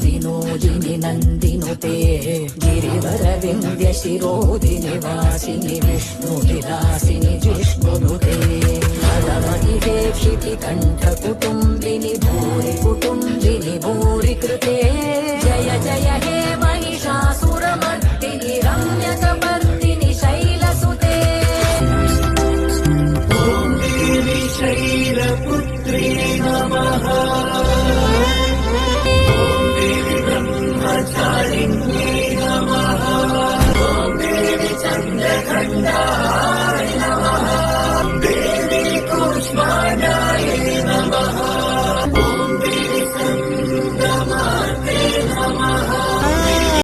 विनोदिनि नन्दिनुते गिरिवरविन्द्य शिरोदिनि वासिनि विष्णुविलासिनि जिष्णुनुते फलमहिवेक्षिति कण्ठकुटुम्बिनि भूरि कुटुम्बिनि भूरि कृते जय जय हे